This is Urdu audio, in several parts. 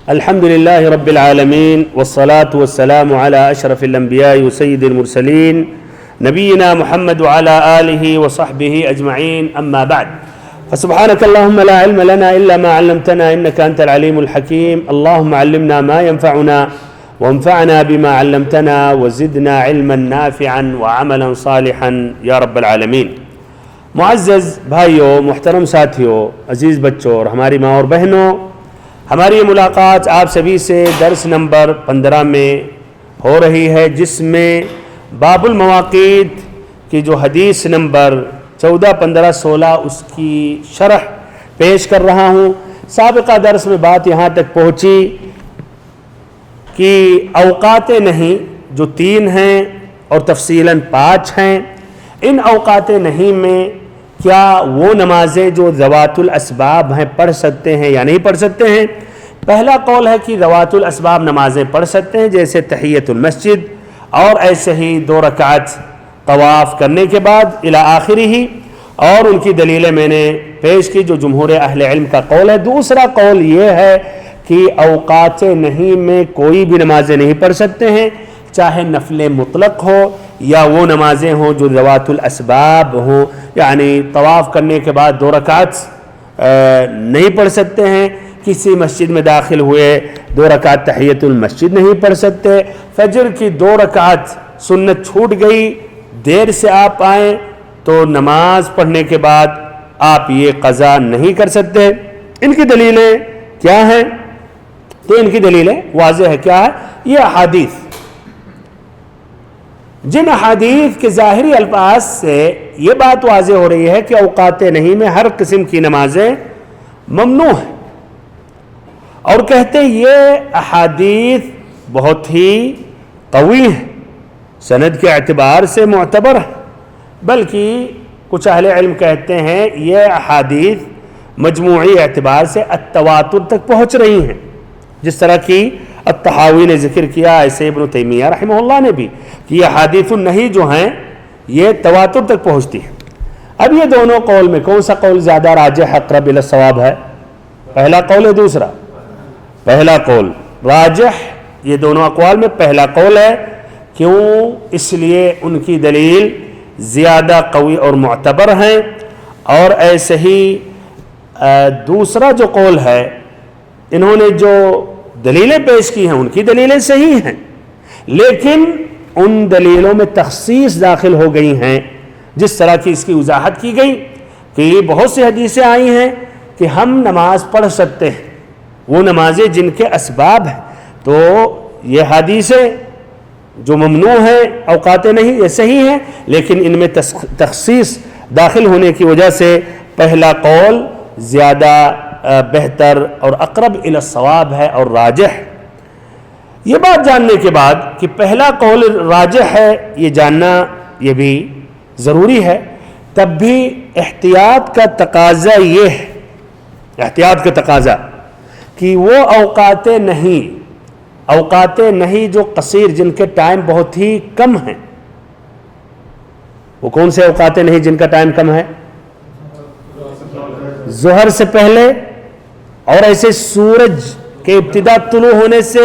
الحمد لله رب العالمين والصلاة والسلام على أشرف الأنبياء وسيد المرسلين نبينا محمد وعلى آله وصحبه أجمعين أما بعد فسبحانك اللهم لا علم لنا إلا ما علمتنا إنك أنت العليم الحكيم اللهم علمنا ما ينفعنا وانفعنا بما علمتنا وزدنا علما نافعا وعملا صالحا يا رب العالمين۔ معزز بھائیوں، محترم ساتھیوں، عزیز بچوں اور ہماری ماں اور بہنوں، ہماری ملاقات آپ سبھی سے درس نمبر 15 میں ہو رہی ہے، جس میں باب المواقیت کی جو حدیث نمبر 14، 15، 16 اس کی شرح پیش کر رہا ہوں۔ سابقہ درس میں بات یہاں تک پہنچی کہ اوقات نہیں جو 3 ہیں اور تفصیلاً 5 ہیں، ان اوقات نہیں میں کیا وہ نمازیں جو ذوات الاسباب ہیں پڑھ سکتے ہیں یا نہیں پڑھ سکتے ہیں؟ پہلا قول ہے کہ ذوات الاسباب نمازیں پڑھ سکتے ہیں، جیسے تحیۃ المسجد اور ایسے ہی 2 رکعت طواف کرنے کے بعد الی آخری ہی، اور ان کی دلیلیں میں نے پیش کی جو جمہور اہل علم کا قول ہے۔ دوسرا قول یہ ہے کہ اوقات نہیں میں کوئی بھی نمازیں نہیں پڑھ سکتے ہیں، چاہے نفل مطلق ہو یا وہ نمازیں ہوں جو ذوات الاسباب ہوں، یعنی طواف کرنے کے بعد 2 رکعت نہیں پڑھ سکتے ہیں، کسی مسجد میں داخل ہوئے 2 رکعت تحیۃ المسجد نہیں پڑھ سکتے، فجر کی 2 رکعت سنت چھوٹ گئی، دیر سے آپ آئیں تو نماز پڑھنے کے بعد آپ یہ قضا نہیں کر سکتے۔ ان کی دلیلیں کیا ہیں؟ تو ان کی دلیلیں واضح ہے، کیا ہے؟ یہ احادیث، جن احادیث کے ظاہری الفاظ سے یہ بات واضح ہو رہی ہے کہ اوقات نہیں میں ہر قسم کی نمازیں ممنوع ہیں، اور کہتے یہ احادیث بہت ہی قوی ہیں، سند کے اعتبار سے معتبر ہے، بلکہ کچھ اہل علم کہتے ہیں یہ احادیث مجموعی اعتبار سے التواتر تک پہنچ رہی ہیں، جس طرح کی الطحاوی نے ذکر کیا، ایسے ابن تیمیہ رحمہ اللہ نے بھی، کہ یہ حدیث النہی جو ہیں یہ تواتر تک پہنچتی ہیں۔ اب یہ دونوں قول میں کون سا قول زیادہ راجح اقرب الی الصواب ہے؟ پہلا قول ہے دوسرا؟ پہلا قول راجح، یہ دونوں اقوال میں پہلا قول ہے۔ کیوں؟ اس لیے ان کی دلیل زیادہ قوی اور معتبر ہیں، اور ایسے ہی دوسرا جو قول ہے، انہوں نے جو دلیلیں پیش کی ہیں ان کی دلیلیں صحیح ہیں، لیکن ان دلیلوں میں تخصیص داخل ہو گئی ہیں، جس طرح کی اس کی وضاحت کی گئی کہ بہت سی حدیثیں آئی ہیں کہ ہم نماز پڑھ سکتے ہیں، وہ نمازیں جن کے اسباب ہیں، تو یہ حدیثیں جو ممنوع ہیں اوقات نہیں یہ صحیح ہیں، لیکن ان میں تخصیص داخل ہونے کی وجہ سے پہلا قول زیادہ بہتر اور اقرب الی الصواب ہے اور راجح۔ یہ بات جاننے کے بعد کہ پہلا قول راجح ہے، یہ جاننا یہ بھی ضروری ہے، تب بھی احتیاط کا تقاضا یہ ہے، احتیاط کا تقاضا کہ وہ اوقات نہیں جو قصیر، جن کے ٹائم بہت ہی کم ہیں، وہ کون سے اوقات نہیں جن کا ٹائم کم ہے؟ ظہر سے پہلے، اور ایسے سورج کے ابتدا طلوع ہونے سے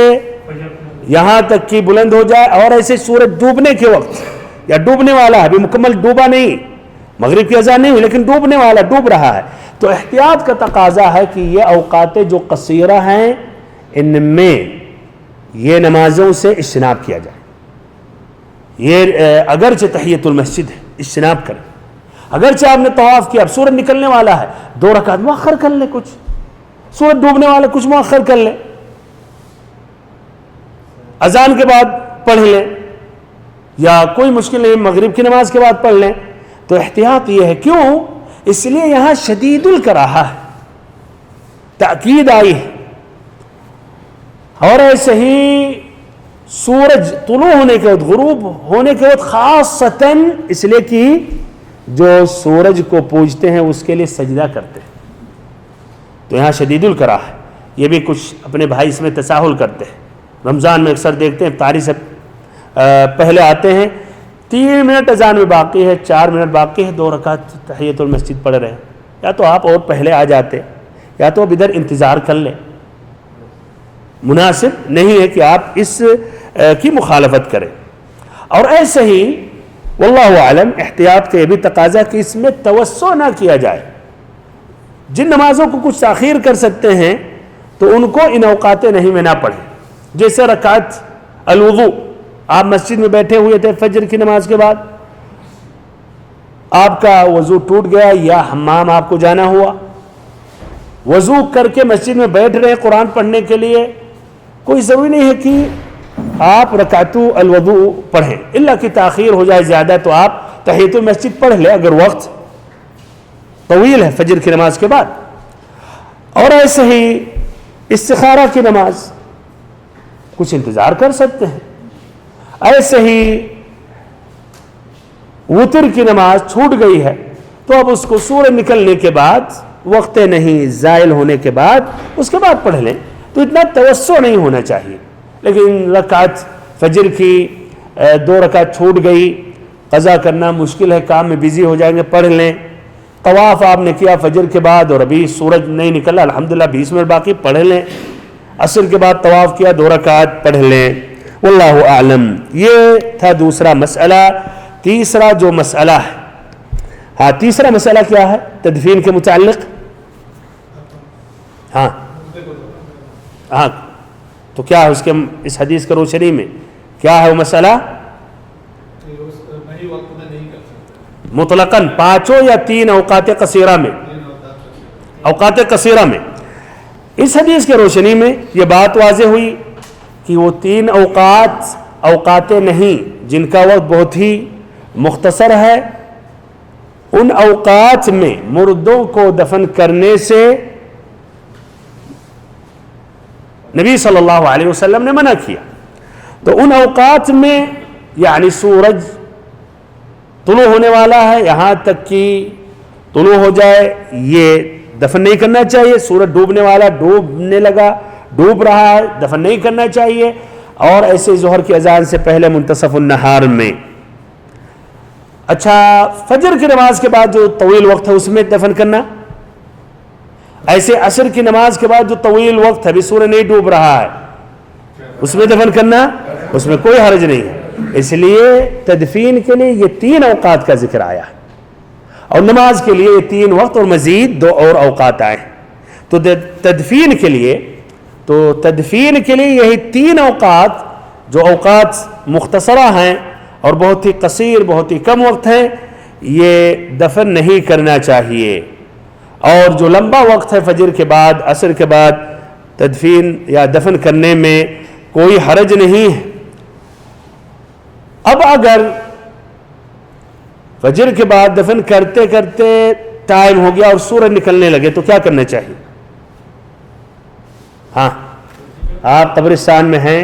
یہاں تک کہ بلند ہو جائے، اور ایسے سورج ڈوبنے کے وقت، یا ڈوبنے والا ہے، ابھی مکمل ڈوبا نہیں، مغرب کی اذان نہیں ہوئی لیکن ڈوبنے والا، ڈوب رہا ہے، تو احتیاط کا تقاضا ہے کہ یہ اوقات جو قصیرہ ہیں ان میں یہ نمازوں سے اجتناب کیا جائے۔ یہ اگرچہ تحیۃ المسجد ہے، اجتناب کریں، اگرچہ آپ نے طواف کیا، اب سورج نکلنے والا ہے، 2 رکعت مؤخر کر لیں، کچھ سورج ڈوبنے والا کچھ مؤخر کر لیں، اذان کے بعد پڑھ لیں، یا کوئی مشکل نہیں مغرب کی نماز کے بعد پڑھ لیں، تو احتیاط یہ ہے۔ کیوں؟ اس لیے یہاں شدید الکراہہ ہے، تاکید آئی ہے، اور ایسے ہی سورج طلوع ہونے کے وقت، غروب ہونے کے وقت خاصتاً، اس لیے کہ جو سورج کو پوجتے ہیں اس کے لیے سجدہ کرتے ہیں، تو یہاں شدید الکراہ ہے۔ یہ بھی کچھ اپنے بھائی اس میں تساہل کرتے ہیں، رمضان میں اکثر دیکھتے ہیں افطاری سے پہلے آتے ہیں، 3 منٹ اذان میں باقی ہے، 4 منٹ باقی ہے، 2 رکعت تحیۃ المسجد پڑھ رہے ہیں، یا تو آپ اور پہلے آ جاتے، یا تو اب ادھر انتظار کر لیں، مناسب نہیں ہے کہ آپ اس کی مخالفت کریں. اور ایسے ہی واللہ اعلم احتیاط کا یہ بھی تقاضا کہ اس میں توسع نہ کیا جائے. جن نمازوں کو کچھ تاخیر کر سکتے ہیں تو ان کو ان اوقات نہیں میں نہ پڑھیں. جیسے رکعت الوضو، آپ مسجد میں بیٹھے ہوئے تھے فجر کی نماز کے بعد، آپ کا وضو ٹوٹ گیا یا حمام آپ کو جانا ہوا، وضو کر کے مسجد میں بیٹھ رہے قرآن پڑھنے کے لیے، کوئی ضروری نہیں ہے کہ آپ رکعت الوضو پڑھیں. الا کہ تاخیر ہو جائے زیادہ تو آپ تحیۃ المسجد پڑھ لیں اگر وقت طویل ہے فجر کی نماز کے بعد. اور ایسے ہی استخارہ کی نماز کچھ انتظار کر سکتے ہیں. ایسے ہی وتر کی نماز چھوٹ گئی ہے تو اب اس کو سورج نکلنے کے بعد، وقت نہیں زائل ہونے کے بعد، اس کے بعد پڑھ لیں. تو اتنا توسع نہیں ہونا چاہیے. لیکن رکعت فجر کی 2 رکعت چھوٹ گئی، قضا کرنا مشکل ہے، کام میں بزی ہو جائیں گے، پڑھ لیں. طواف آپ نے کیا فجر کے بعد اور ابھی سورج نہیں نکلا، الحمدللہ 20 منٹ باقی، پڑھ لیں. عصر کے بعد طواف کیا، 2 رکعت پڑھ لیں. واللہ اعلم. یہ تھا دوسرا مسئلہ. تیسرا جو مسئلہ ہے، ہاں تیسرا مسئلہ کیا ہے تدفین کے متعلق؟ ہاں تو کیا ہے اس حدیث کے روشنی میں کیا ہے وہ مسئلہ؟ مطلقاً 5 یا 3 اوقات قصیرہ میں، اوقات قصیرہ میں. اس حدیث کے روشنی میں یہ بات واضح ہوئی کہ وہ 3 اوقات نہیں جن کا وقت بہت ہی مختصر ہے، ان اوقات میں مردوں کو دفن کرنے سے نبی صلی اللہ علیہ وسلم نے منع کیا. تو ان اوقات میں یعنی سورج طلوع ہونے والا ہے، یہاں تک کہ طلوع ہو جائے یہ دفن نہیں کرنا چاہیے. سورج ڈوبنے والا، ڈوبنے لگا، ڈوب رہا ہے، دفن نہیں کرنا چاہیے. اور ایسے ظہر کی اذان سے پہلے منتصف النہار میں. اچھا فجر کی نماز کے بعد جو طویل وقت ہے اس میں دفن کرنا. ایسے عصر کی نماز کے بعد جو طویل وقت ہے، ابھی سورج نہیں ڈوب رہا ہے، اس میں دفن کرنا، اس میں کوئی حرج نہیں ہے. اس لیے تدفین کے لیے یہ 3 اوقات کا ذکر آیا اور نماز کے لیے یہ 3 وقت اور مزید 2 اور اوقات آئے. تو تدفین کے لیے یہی 3 اوقات جو اوقات مختصرہ ہیں اور بہت ہی قصیر، بہت ہی کم وقت ہیں، یہ دفن نہیں کرنا چاہیے. اور جو لمبا وقت ہے فجر کے بعد، عصر کے بعد، تدفین یا دفن کرنے میں کوئی حرج نہیں ہے. اب اگر فجر کے بعد دفن کرتے کرتے ٹائم ہو گیا اور سورج نکلنے لگے تو کیا کرنا چاہیے؟ ہاں آپ قبرستان میں ہیں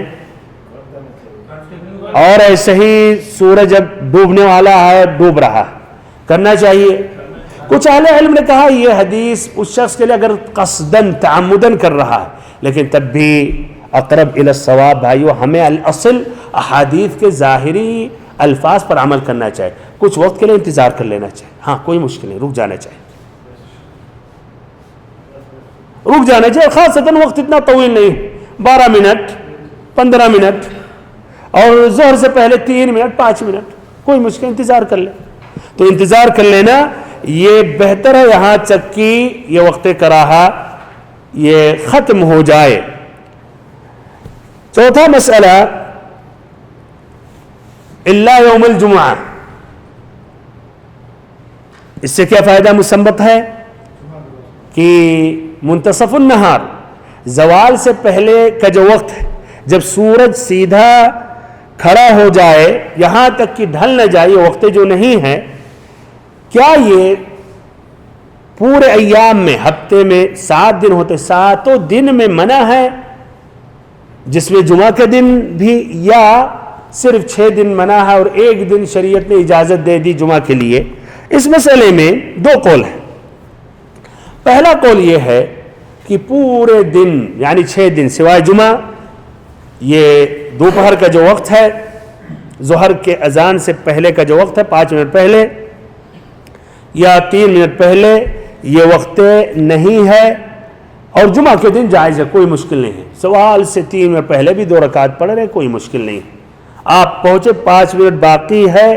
اور ایسے ہی سورج اب ڈوبنے والا ہے، ڈوب رہا، کرنا چاہیے. کچھ اہل علم نے کہا یہ حدیث اس شخص کے لیے اگر قصدن تعمدن کر رہا ہے، لیکن تب بھی اقرب الی الصواب بھائیو، ہمیں الاصل احادیث کے ظاہری الفاظ پر عمل کرنا چاہیے. کچھ وقت کے لیے انتظار کر لینا چاہیے، ہاں کوئی مشکل نہیں، رک جانا چاہیے، رک جانا چاہیے. خاصتاً وقت اتنا طویل نہیں، 12 منٹ 15 منٹ، اور ظہر سے پہلے 3 منٹ 5 منٹ، کوئی مشکل، انتظار کر لیں. تو انتظار کر لینا یہ بہتر ہے یہاں تک کہ یہ وقت کراہا یہ ختم ہو جائے. چوتھا مسئلہ الا یوم الجمعہ. اس سے کیا فائدہ مستنبط ہے کہ منتصف النہار، زوال سے پہلے کا جو وقت ہے، جب سورج سیدھا کھڑا ہو جائے یہاں تک کہ ڈھل نہ جائے، یہ وقت جو نہیں ہے، کیا یہ پورے ایام میں، ہفتے میں 7 دن ہوتے، 7 دن میں منع ہے جس میں جمعہ کے دن بھی، یا صرف 6 دن منع ہے اور 1 دن شریعت نے اجازت دے دی جمعہ کے لیے؟ اس مسئلے میں 2 قول ہیں. پہلا قول یہ ہے کہ پورے دن یعنی 6 دن سوائے جمعہ، یہ دوپہر کا جو وقت ہے، ظہر کے اذان سے پہلے کا جو وقت ہے 5 منٹ پہلے یا 3 منٹ پہلے، یہ وقت نہیں ہے. اور جمعہ کے دن جائز ہے، کوئی مشکل نہیں ہے، سوال سے 3 منٹ پہلے بھی 2 رکعت پڑھ رہے، کوئی مشکل نہیں ہے، آپ پہنچے 5 منٹ باقی ہے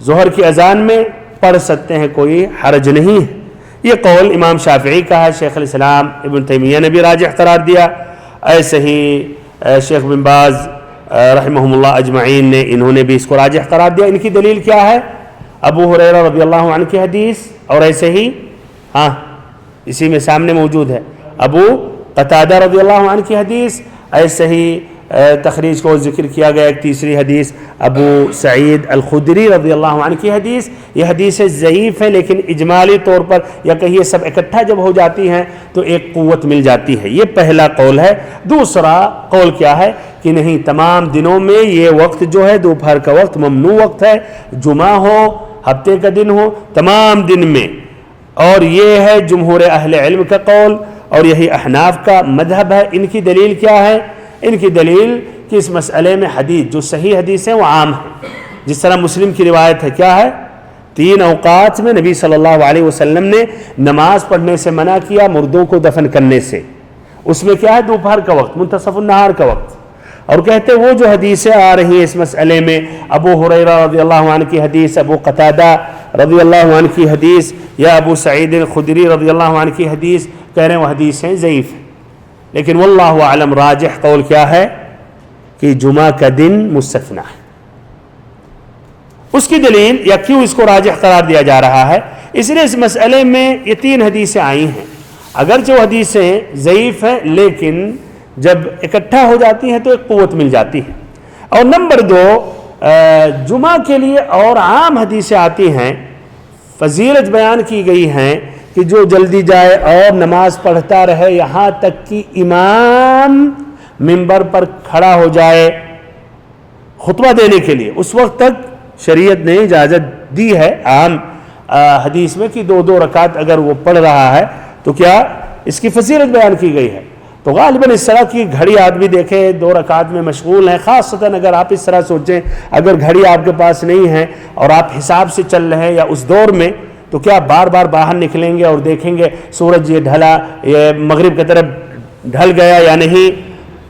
ظہر کی اذان میں، پڑھ سکتے ہیں، کوئی حرج نہیں ہے۔ یہ قول امام شافعی کا ہے، شیخ الاسلام ابن تیمیہ نے بھی راجح قرار دیا، ایسے ہی شیخ بن باز رحمہم اللہ اجمعین نے، انہوں نے بھی اس کو راجح قرار دیا۔ ان کی دلیل کیا ہے؟ ابو ہریرہ رضی اللہ عنہ کی حدیث، اور ایسے ہی اسی میں سامنے موجود ہے ابو قتادہ رضی اللہ عنہ کی حدیث، ایسے ہی تخریج کو ذکر کیا گیا ایک تیسری حدیث ابو سعید الخدری رضی اللہ عنہ کی حدیث۔ یہ حدیث ضعیف ہے، لیکن اجمالی طور پر یا کہیے سب اکٹھا جب ہو جاتی ہیں تو ایک قوت مل جاتی ہے۔ یہ پہلا قول ہے۔ دوسرا قول کیا ہے کہ نہیں، تمام دنوں میں یہ وقت جو ہے دوپہر کا وقت ممنوع وقت ہے، جمعہ ہو، ہفتے کا دن ہو، تمام دن میں، اور یہ ہے جمہور اہل علم کا قول، اور یہی احناف کا مذہب ہے۔ ان کی دلیل کیا ہے؟ ان کی دلیل کہ اس مسئلے میں حدیث جو صحیح حدیث ہیں وہ عام ہیں، جس طرح مسلم کی روایت ہے، کیا ہے؟ 3 اوقات میں نبی صلی اللہ علیہ وسلم نے نماز پڑھنے سے منع کیا، مردوں کو دفن کرنے سے۔ اس میں کیا ہے؟ دوپہر کا وقت، منتصف النہار کا وقت۔ اور کہتے وہ جو حدیثیں آ رہی ہیں اس مسئلے میں، ابو ہریرہ رضی اللہ عنہ کی حدیث، ابو قتادہ رضی اللہ عنہ کی حدیث، یا ابو سعید الخدری رضی اللہ عنہ کی حدیث، کہہ رہے ہیں وہ حدیثیں ضعیف ہیں۔ لیکن واللہ اعلم راجح قول کیا ہے کہ جمعہ کا دن مستثنیٰ ہے۔ اس کی دلیل یا کیوں اس کو راجح قرار دیا جا رہا ہے، اس لیے اس مسئلے میں یہ 3 حدیثیں آئی ہیں، اگرچہ وہ حدیثیں ضعیف ہیں لیکن جب اکٹھا ہو جاتی ہیں تو ایک قوت مل جاتی ہے۔ اور نمبر 2، جمعہ کے لیے اور عام حدیثیں آتی ہیں، فضیلت بیان کی گئی ہیں کہ جو جلدی جائے اور نماز پڑھتا رہے یہاں تک کہ امام منبر پر کھڑا ہو جائے خطبہ دینے کے لیے، اس وقت تک شریعت نے اجازت دی ہے عام حدیث میں کہ 2 رکعت اگر وہ پڑھ رہا ہے تو کیا اس کی فضیلت بیان کی گئی ہے۔ تو غالباً اس طرح کی گھڑی آدمی دیکھے 2 رکعت میں مشغول ہیں، خاصتاً اگر آپ اس طرح سوچیں اگر گھڑی آپ کے پاس نہیں ہے اور آپ حساب سے چل رہے ہیں یا اس دور میں، تو کیا بار بار باہر نکلیں گے اور دیکھیں گے سورج یہ ڈھلا، یہ مغرب کی طرف ڈھل گیا یا نہیں؟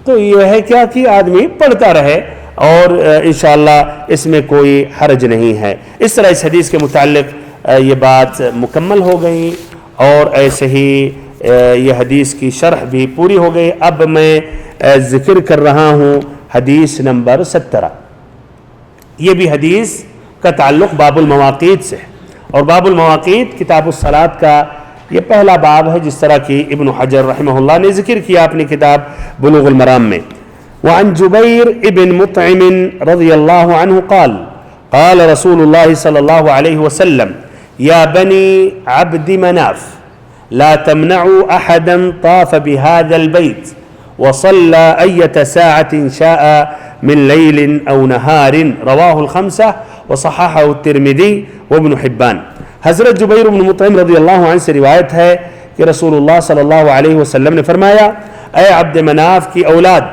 تو یہ ہے کیا کہ آدمی پڑھتا رہے، اور انشاءاللہ اس میں کوئی حرج نہیں ہے۔ اس طرح اس حدیث کے متعلق یہ بات مکمل ہو گئی، اور ایسے ہی یہ حدیث کی شرح بھی پوری ہو گئی۔ اب میں ذکر کر رہا ہوں حدیث نمبر 17۔ یہ بھی حدیث کا تعلق باب المواقیت سے، اور باب المواقیت کتاب الصلاۃ کا یہ پہلا باب ہے، جس طرح کی ابن حجر رحمہ اللہ نے ذکر کیا اپنی کتاب بلوغ المرام میں۔ وعن جبیر ابن مطعم رضی اللہ عنہ قال قال رسول اللہ صلی اللہ علیہ وسلم یا بنی عبد مناف لا تمنعوا احدا طاف بهذا البيت وصلى أية ساعة شاء من ليل او نهار رواه الخمسة وصححه الترمذي وابن حبان۔ حضرت جبیر بن مطعم رضی اللہ عنہ سے روایت ہے کہ رسول اللہ صلی اللہ علیہ وسلم نے فرمایا، اے عبد مناف کی اولاد،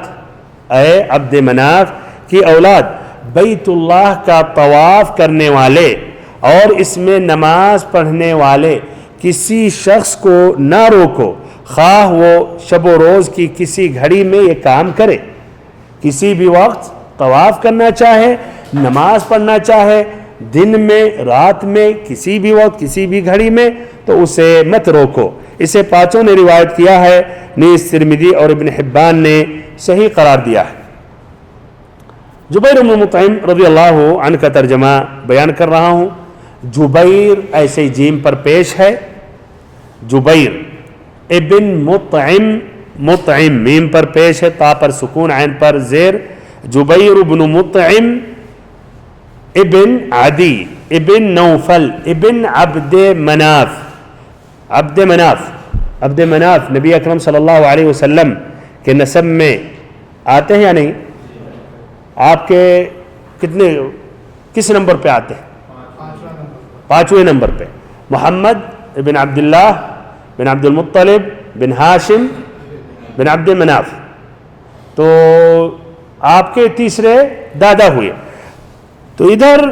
اے عبد مناف کی اولاد، بیت اللہ کا طواف کرنے والے اور اس میں نماز پڑھنے والے کسی شخص کو نہ روکو، خواہ وہ شب و روز کی کسی گھڑی میں یہ کام کرے، کسی بھی وقت طواف کرنا چاہے، نماز پڑھنا چاہے، دن میں، رات میں، کسی بھی وقت، کسی بھی گھڑی میں، تو اسے مت روکو۔ اسے 5 نے روایت کیا ہے، نیز ترمذی اور ابن حبان نے صحیح قرار دیا ہے۔ جبیر بن مطعم رضی اللہ عنہ کا ترجمہ بیان کر رہا ہوں۔ جبیر ایسے جیم پر پیش ہے، جبیر ابن مطعم، مطعم میم پر پیش ہے، تا پر سکون، عین پر زیر، جبیر بن مطعم ابن عدی ابن نوفل ابن عبد مناف، عبد مناف، عبد مناف نبی اکرم صلی اللہ علیہ وسلم کے نسب میں آتے ہیں یا نہیں؟ آپ کے کس نمبر پہ آتے ہیں؟ 5ویں نمبر پہ، محمد بن عبداللہ بن عبد المطلب بن ہاشم بن عبد مناف، تو آپ کے تیسرے دادا ہوئے۔ تو ادھر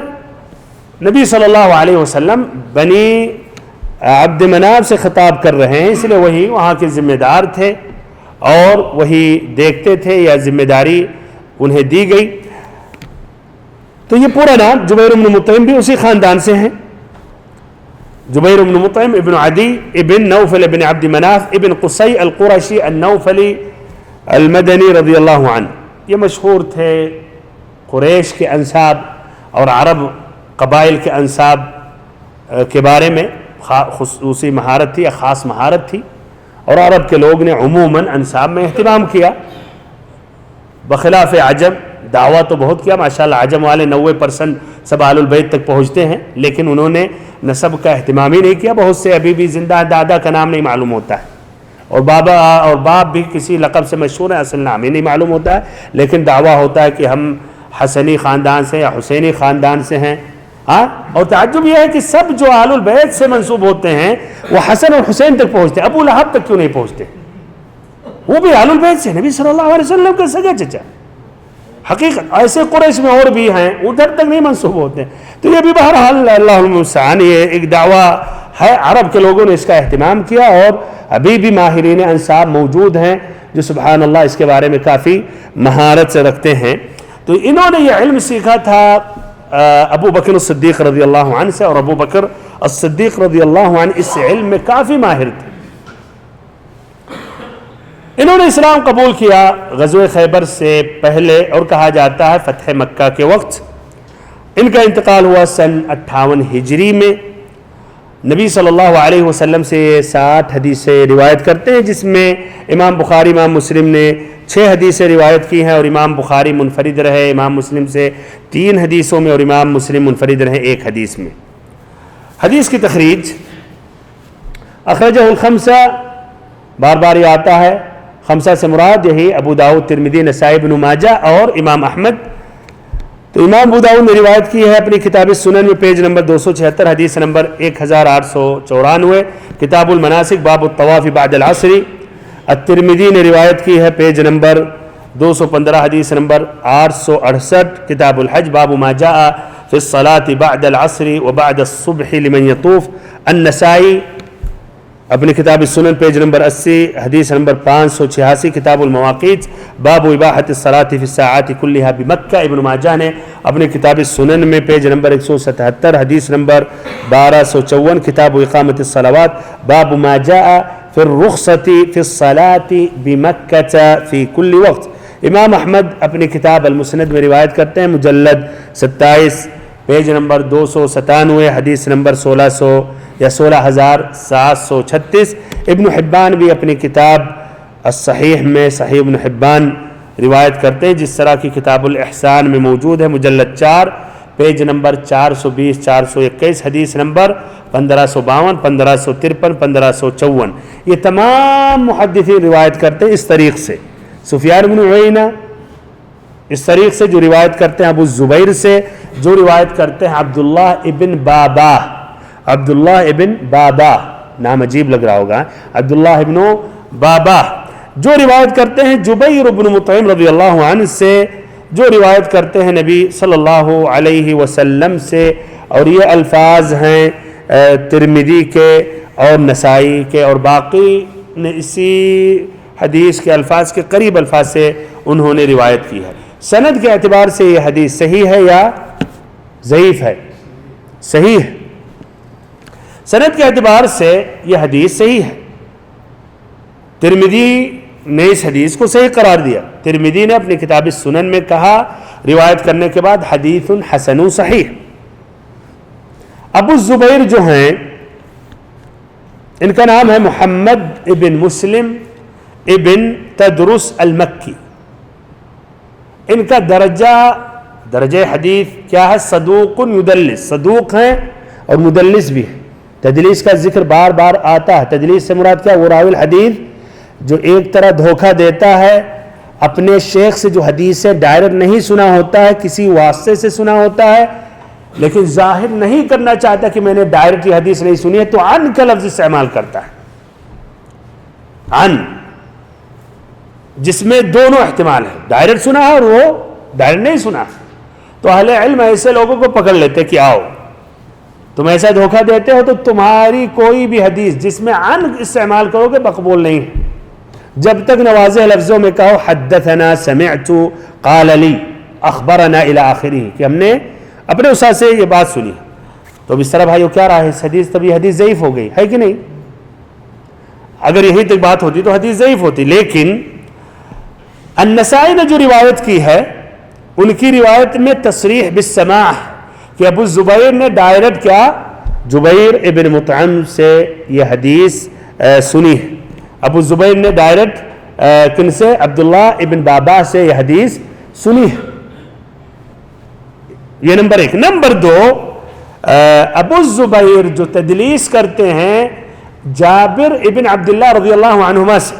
نبی صلی اللہ علیہ وسلم بنی عبد مناف سے خطاب کر رہے ہیں، اس لیے وہی وہاں کے ذمہ دار تھے اور وہی دیکھتے تھے یا ذمہ داری انہیں دی گئی۔ تو یہ پورا نام جبیر بن مطعم بھی اسی خاندان سے ہیں، جبیر بن مطعم ابن عدی ابن نوفل ابن عبد مناف ابن قصی القرشی النوفلی المدنی رضی اللہ عنہ۔ یہ مشہور تھے، قریش کے انساب اور عرب قبائل کے انساب کے بارے میں خصوصی مہارت تھی یا خاص مہارت تھی، اور عرب کے لوگ نے عموماً انساب میں اہتمام کیا، بخلاف عجم۔ دعویٰ تو بہت کیا ماشاءاللہ، عجم والے 90% سب آل البیت تک پہنچتے ہیں، لیکن انہوں نے نسب کا اہتمام ہی نہیں کیا۔ بہت سے ابھی بھی زندہ، دادا کا نام نہیں معلوم ہوتا ہے، اور بابا اور باپ بھی کسی لقب سے مشہور ہے، اصل نام ہی نہیں معلوم ہوتا ہے، لیکن دعویٰ ہوتا ہے کہ ہم حسنی خاندان سے یا حسینی خاندان سے ہیں۔ اور تعجب یہ ہے کہ سب جو آل البیت سے منسوب ہوتے ہیں وہ حسن اور حسین تک پہنچتے ہیں، ابو لہب تک کیوں نہیں پہنچتے؟ وہ بھی آل البیت سے، نبی صلی اللہ علیہ وسلم کا سگا چچا۔ حقیقت ایسے قریش میں اور بھی ہیں، ادھر تک نہیں منسوب ہوتے ہیں۔ تو یہ بھی بہرحال اللہ المستعان، یہ ایک دعویٰ ہے، عرب کے لوگوں نے اس کا اہتمام کیا، اور ابھی بھی ماہرین انساب موجود ہیں جو سبحان اللہ اس کے بارے میں کافی مہارت سے رکھتے ہیں۔ تو انہوں نے یہ علم سیکھا تھا ابو بکر الصدیق رضی اللہ عنہ سے، اور ابو بکر الصدیق رضی اللہ عنہ اس علم میں کافی ماہر تھے۔ انہوں نے اسلام قبول کیا غزوہ خیبر سے پہلے، اور کہا جاتا ہے فتح مکہ کے وقت۔ ان کا انتقال ہوا سن 58 ہجری میں۔ نبی صلی اللہ علیہ وسلم سے 60 حدیثیں روایت کرتے ہیں، جس میں امام بخاری امام مسلم نے 6 حدیثیں روایت کی ہیں، اور امام بخاری منفرد رہے امام مسلم سے 3 حدیثوں میں، اور امام مسلم منفرد رہے 1 حدیث میں۔ حدیث کی تخریج اخرجہ الخمسہ، بار بار یہ آتا ہے، خمسہ سے مراد یہی ابو داؤد، ترمذی، نسائی، ابن ماجہ اور امام احمد۔ تو امام ابو داؤد نے روایت کی ہے اپنی کتاب السنن میں، پیج نمبر 276، حدیث نمبر 1894، کتاب المناسک باب الطواف بعد العصر۔ الترمذی نے روایت کی ہے پیج نمبر 215، حدیث نمبر 868، کتاب الحج باب ما جاء فی الصلاة بعد العصر وبعد الصبح لمن یطوف۔ النسائی اپنی کتاب السنن پیج نمبر 80، حدیث نمبر 586، کتاب المواقیت باب اباحۃ الصلاۃ فی الساعات کلھا بمکہ۔ ابن ماجہ نے اپنی کتاب السنن میں پیج نمبر 177، حدیث نمبر 1254، کتاب اقامۃ الصلوات باب ما جاء فی الرخصۃ فی الصلاۃ بمکہ فی کل وقت۔ امام احمد اپنی کتاب المسند میں روایت کرتے ہیں، مجلد 27، پیج نمبر 297، حدیث نمبر 16,736۔ ابن حبان بھی اپنی کتاب الصحیح میں، صحیح ابن حبان روایت کرتے ہیں، جس طرح کی کتاب الاحسان میں موجود ہے، مجلد 4، پیج نمبر 420، 421، حدیث نمبر 1552، 1553، 1554۔ یہ تمام محدثین روایت کرتے ہیں اس طریق سے۔ سفیان بن عیینہ اس طریق سے جو روایت کرتے ہیں ابو الزبیر سے، جو روایت کرتے ہیں عبداللہ ابن بابا، عبداللہ ابن بابا، نام عجیب لگ رہا ہوگا، عبداللہ ابن بابا، جو روایت کرتے ہیں جبیر بن مطعم رضی اللہ عنہ سے، جو روایت کرتے ہیں نبی صلی اللہ علیہ وسلم سے، اور یہ الفاظ ہیں ترمذی کے اور نسائی کے، اور باقی نے اسی حدیث کے الفاظ کے قریب الفاظ سے انہوں نے روایت کی ہے۔ سند کے اعتبار سے یہ حدیث صحیح ہے یا ضعیف ہے؟ صحیح ہے۔ سند کے اعتبار سے یہ حدیث صحیح ہے۔ ترمذی نے اس حدیث کو صحیح قرار دیا۔ ترمذی نے اپنی کتاب السنن میں کہا روایت کرنے کے بعد حدیث حسن صحیح۔ ابو الزبیر جو ہیں ان کا نام ہے محمد ابن مسلم ابن تدرس المکی۔ ان کا درجہ حدیث کیا ہے؟ صدوق یدلس، صدوق ہیں اور مدلس بھی ہے۔ تدلیس کا ذکر بار بار آتا ہے۔ تدلیس سے مراد کیا؟ وہ راوی الحدیث جو ایک طرح دھوکہ دیتا ہے، اپنے شیخ سے جو حدیث سے ڈائریکٹ نہیں سنا ہوتا ہے، کسی واسطے سے سنا ہوتا ہے، لیکن ظاہر نہیں کرنا چاہتا کہ میں نے ڈائریکٹ یہ حدیث نہیں سنی ہے، تو عن کا لفظ استعمال کرتا ہے۔ عن، جس میں دونوں احتمال ہے، ڈائریکٹ سنا ہے اور وہ ڈائریکٹ نہیں سنا۔ تو اہل علم ایسے لوگوں کو پکڑ لیتے کہ آؤ تم ایسا دھوکہ دیتے ہو تو تمہاری کوئی بھی حدیث جس میں عن استعمال کرو گے مقبول نہیں ہے، جب تک نواضح لفظوں میں کہو حدثنا، سمعت، قال لی، اخبرنا الی آخری، کہ ہم نے اپنے استاد سے یہ بات سنی. تو اب اس طرح بھائیو کیا رہا ہے اس حدیث؟ تب یہ حدیث ضعیف ہو گئی ہے کہ نہیں؟ اگر یہی تک بات ہوتی تو حدیث ضعیف ہوتی. لیکن النسائی نے جو روایت کی ہے ان کی روایت میں تصریح بالسماع کہ ابو الزبیر نے ڈائریکٹ کیا جبیر ابن مطعم سے یہ حدیث سنی ہے. ابو الزبیر نے ڈائریکٹ کن سے؟ عبداللہ ابن بابا سے یہ حدیث سنی ہے. یہ نمبر ایک. نمبر دو، ابو الزبیر جو تدلیس کرتے ہیں جابر ابن عبداللہ رضی اللہ عنہما سے.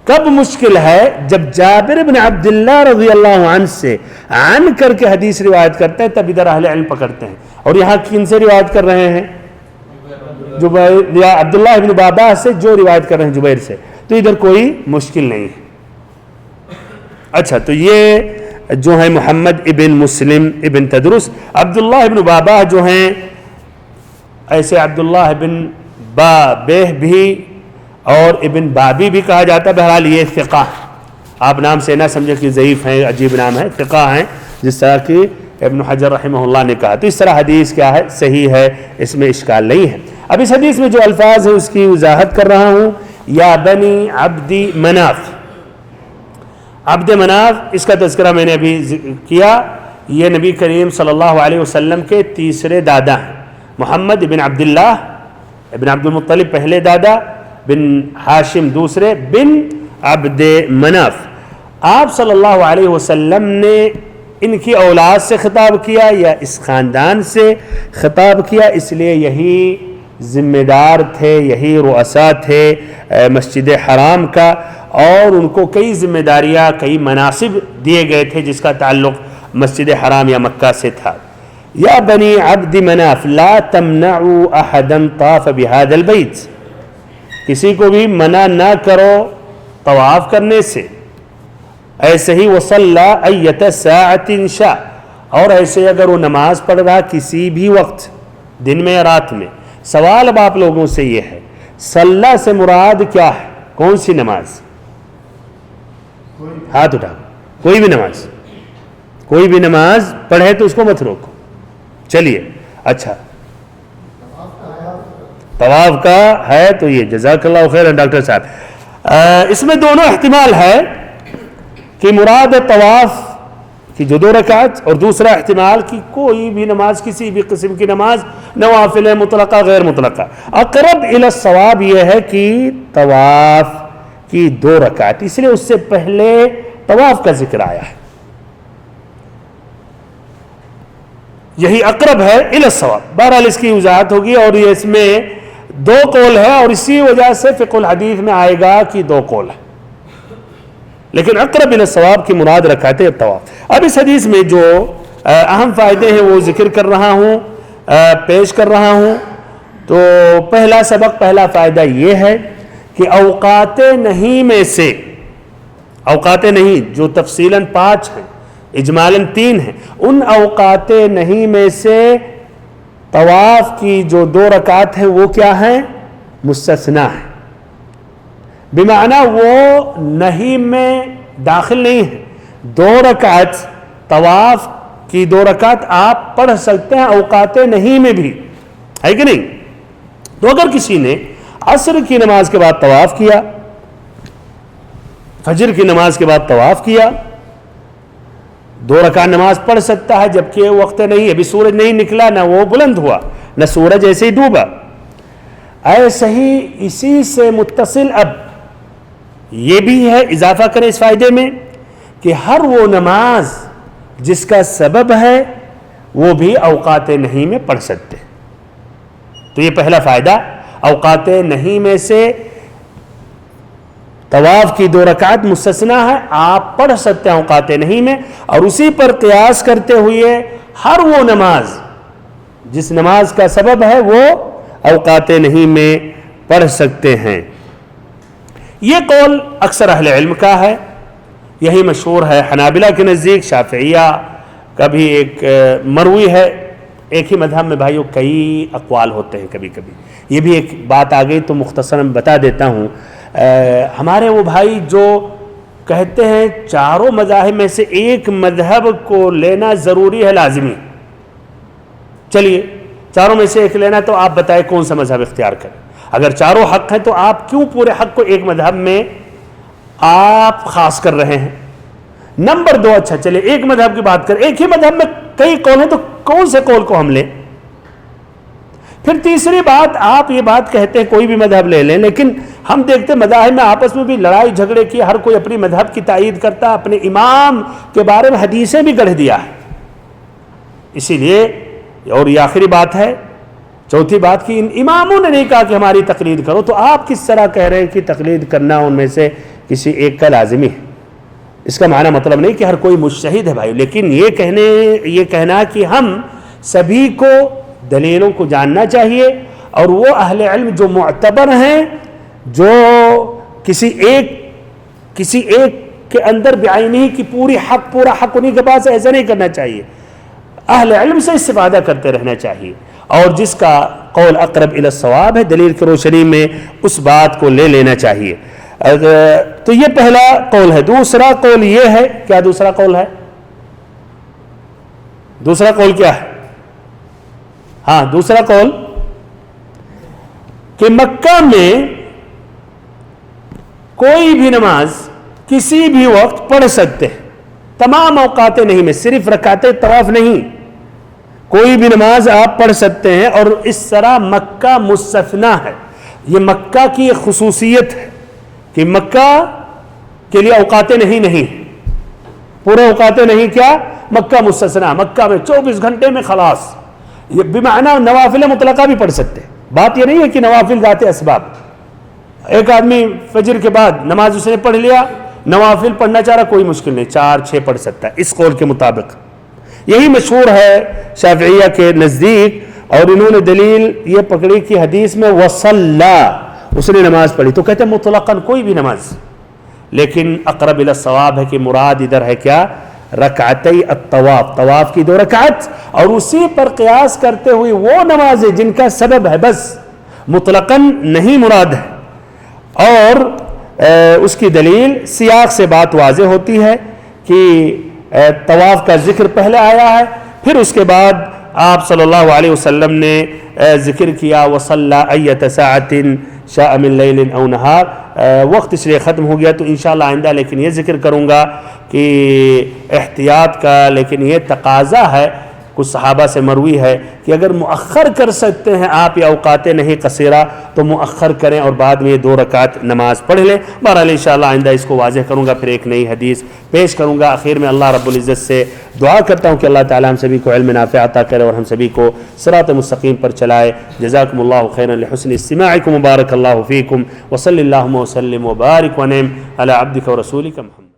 کب مشکل ہے؟ جب جابر ابن عبداللہ رضی اللہ عنہ سے عن کر کے حدیث روایت کرتے ہیں تب ادھر اہل علم پکڑتے ہیں. اور یہاں کن سے روایت کر رہے ہیں؟ جبیر یا عبداللہ ابن بابا سے جو روایت کر رہے ہیں جبیر سے، تو ادھر کوئی مشکل نہیں ہے. اچھا، تو یہ جو ہے محمد ابن مسلم ابن تدرس، عبداللہ ابن بابا جو ہیں ایسے عبداللہ ابن بابہ بھی اور ابن بابی بھی کہا جاتا ہے. بہرحال یہ ثقہ، آپ نام سے نہ سمجھیں کہ ضعیف ہیں، عجیب نام ہے، ثقہ ہیں جس طرح کی ابن حجر رحمہ اللہ نے کہا. تو اس طرح حدیث کیا ہے؟ صحیح ہے، اس میں اشکال نہیں ہے. اب اس حدیث میں جو الفاظ ہیں اس کی وضاحت کر رہا ہوں. یا بنی عبد مناف، عبد مناف اس کا تذکرہ میں نے ابھی کیا. یہ نبی کریم صلی اللہ علیہ وسلم کے تیسرے دادا ہیں. محمد ابن عبداللہ ابن عبد المطلب پہلے دادا، بن ہاشم دوسرے، بن عبد مناف. آپ صلی اللہ علیہ وسلم نے ان کی اولاد سے خطاب کیا یا اس خاندان سے خطاب کیا، اس لیے یہی ذمہ دار تھے، یہی رؤساء تھے مسجد حرام کا، اور ان کو کئی ذمہ داریاں، کئی مناصب دیے گئے تھے جس کا تعلق مسجد حرام یا مکہ سے تھا. یا بنی عبد مناف لا تمنعوا احدا طاف بهذا البيت، کسی کو بھی منع نہ کرو طواف کرنے سے. ایسے ہی وصلى ایت ساعة شاء، اور ایسے اگر وہ نماز پڑھ رہا کسی بھی وقت، دن میں یا رات میں. سوال اب آپ لوگوں سے یہ ہے، صلی سے مراد کیا ہے؟ کون سی نماز؟ ہاتھ اٹھا. کوئی بھی نماز، کوئی بھی نماز پڑھے تو اس کو مت روکو. چلیے اچھا، طواف کا ہے تو یہ جزاک اللہ خیر ڈاکٹر صاحب. اس میں دونوں احتمال ہے کہ مراد طواف کی جو 2 رکعت، اور دوسرا احتمال کہ کوئی بھی نماز، کسی بھی قسم کی نماز، نوافل مطلقہ غیر مطلقہ. اقرب الی الصواب یہ ہے کہ طواف کی 2 رکعت، اس لیے اس سے پہلے طواف کا ذکر آیا ہے. یہی اقرب ہے الی الصواب. بہرحال اس کی وضاحت ہوگی، اور یہ اس میں 2 قول ہے، اور اسی وجہ سے فقہ الحدیث میں آئے گا کہ 2 قول ہے، لیکن اقرب الی الصواب کی مراد رکعت طواف. اب اس حدیث میں جو اہم فائدے ہیں وہ ذکر کر رہا ہوں، پیش کر رہا ہوں. تو پہلا سبق، پہلا فائدہ یہ ہے کہ اوقات نہیں میں سے، اوقات نہیں جو تفصیلاً 5 ہیں، اجمالاً 3 ہیں، ان اوقات نہیں میں سے طواف کی جو 2 رکعت ہیں وہ کیا ہیں؟ مستثنیٰ ہیں. بمعنی وہ نہیں میں داخل نہیں ہے. 2 رکعت طواف کی 2 رکعت آپ پڑھ سکتے ہیں اوقات نہیں میں بھی، ہے کہ نہیں؟ تو اگر کسی نے عصر کی نماز کے بعد طواف کیا، فجر کی نماز کے بعد طواف کیا، 2 رکعت نماز پڑھ سکتا ہے، جبکہ وقت نہیں، ابھی سورج نہیں نکلا، نہ وہ بلند ہوا، نہ سورج ایسے ہی ڈوبا. ایسے ہی اسی سے متصل اب یہ بھی ہے، اضافہ کریں اس فائدے میں، کہ ہر وہ نماز جس کا سبب ہے وہ بھی اوقات نہیں میں پڑھ سکتے. تو یہ پہلا فائدہ، اوقات نہیں میں سے طواف کی 2 رکعت مستثنیٰ ہے، آپ پڑھ سکتے ہیں اوقات نہیں میں. اور اسی پر قیاس کرتے ہوئے ہر وہ نماز جس نماز کا سبب ہے وہ اوقات نہیں میں پڑھ سکتے ہیں. یہ قول اکثر اہل علم کا ہے، یہی مشہور ہے حنابلہ کے نزدیک. شافعیہ کا بھی ایک مروی ہے ایک ہی مذہب میں بھائیوں کئی اقوال ہوتے ہیں کبھی کبھی. یہ بھی ایک بات آ گئی تو مختصراً بتا دیتا ہوں. ہمارے وہ بھائی جو کہتے ہیں چاروں مذاہب میں سے ایک مذہب کو لینا ضروری ہے، لازمی. چلیے چاروں میں سے ایک لینا تو آپ بتائیں کون سا مذہب اختیار کریں. اگر چاروں حق ہیں تو آپ کیوں پورے حق کو ایک مذہب میں آپ خاص کر رہے ہیں؟ نمبر 2، اچھا چلے ایک مذہب کی بات کریں، ایک ہی مذہب میں کئی قول ہیں تو کون سے قول کو ہم لیں؟ پھر تیسری بات، آپ یہ بات کہتے ہیں کوئی بھی مذہب لے لیں، لیکن ہم دیکھتے ہیں مذاہب میں آپس میں بھی لڑائی جھگڑے کی، ہر کوئی اپنی مذہب کی تائید کرتا، اپنے امام کے بارے میں حدیثیں بھی گڑھ دیا ہے. اسی لیے، اور یہ آخری بات ہے، چوتھی بات کہ ان اماموں نے نہیں کہا کہ ہماری تقلید کرو، تو آپ کس طرح کہہ رہے ہیں کہ تقلید کرنا ان میں سے کسی ایک کا لازمی ہے؟ اس کا معنی مطلب نہیں کہ ہر کوئی مجتہد ہے بھائی، لیکن یہ کہنا کہ ہم سبھی کو دلیلوں کو جاننا چاہیے، اور وہ اہل علم جو معتبر ہیں، جو کسی ایک کے اندر بعینہ کی پورا حق انہی کے پاس ہے، ایسا نہیں کرنا چاہیے. اہل علم سے استفادہ کرتے رہنا چاہیے، اور جس کا قول اقرب الی الصواب ہے دلیل کی روشنی میں اس بات کو لے لینا چاہیے. تو یہ پہلا قول ہے. دوسرا قول یہ ہے، کیا دوسرا قول ہے؟ دوسرا قول کیا ہے؟ ہاں دوسرا قول کہ مکہ میں کوئی بھی نماز کسی بھی وقت پڑھ سکتے ہیں، تمام اوقات نہیں میں، صرف رکعت طواف نہیں، کوئی بھی نماز آپ پڑھ سکتے ہیں. اور اس طرح مکہ مستثنیٰ ہے. یہ مکہ کی ایک خصوصیت ہے کہ مکہ کے لیے اوقات نہیں، پورے اوقات نہیں، کیا مکہ مستثنیٰ، مکہ میں 24 گھنٹے میں خلاص. یہ بمعنی نوافل مطلقہ بھی پڑھ سکتے ہیں. بات یہ نہیں ہے کہ نوافل ذات اسباب. ایک آدمی فجر کے بعد نماز اس نے پڑھ لیا، نوافل پڑھنا چاہ رہا، کوئی مشکل نہیں، 4-6 پڑھ سکتا ہے اس قول کے مطابق. یہی مشہور ہے شافعیہ کے نزدیک، اور انہوں نے دلیل یہ پکڑی کہ حدیث میں وصلی، اس نے نماز پڑھی، تو کہتے ہیں مطلقاً کوئی بھی نماز. لیکن اقرب الی الصواب ہے کہ مراد ادھر ہے کیا؟ رکعتی الطواف، طواف کی 2 رکعت، اور اسی پر قیاس کرتے ہوئے وہ نمازیں جن کا سبب ہے، بس مطلقاً نہیں مراد ہے. اور اس کی دلیل سیاق سے بات واضح ہوتی ہے کہ طواف کا ذکر پہلے آیا ہے، پھر اس کے بعد آپ صلی اللہ علیہ وسلم نے ذکر کیا وصلی ایۃ ساعۃ شاء من لیل او نہار. وقت اس لیے ختم ہو گیا تو انشاءاللہ آئندہ لیکن یہ ذکر کروں گا کہ احتیاط کا، لیکن یہ تقاضا ہے، کچھ صحابہ سے مروی ہے کہ اگر مؤخر کر سکتے ہیں آپ یا اوقات نہیں قصیرہ تو مؤخر کریں اور بعد میں یہ 2 رکعت نماز پڑھ لیں. بہرحال انشاءاللہ آئندہ اس کو واضح کروں گا، پھر ایک نئی حدیث پیش کروں گا. آخر میں اللہ رب العزت سے دعا کرتا ہوں کہ اللہ تعالیٰ ہم سبھی کو علم نافع عطا کرے اور ہم سبھی کو صراط مستقیم پر چلائے. جزاکم اللہ خیرا لحسن استماعکم، مبارک اللہ فیکم، وصلی اللہم وسلم وبارک ونعم علی عبدک ورسولک محمد.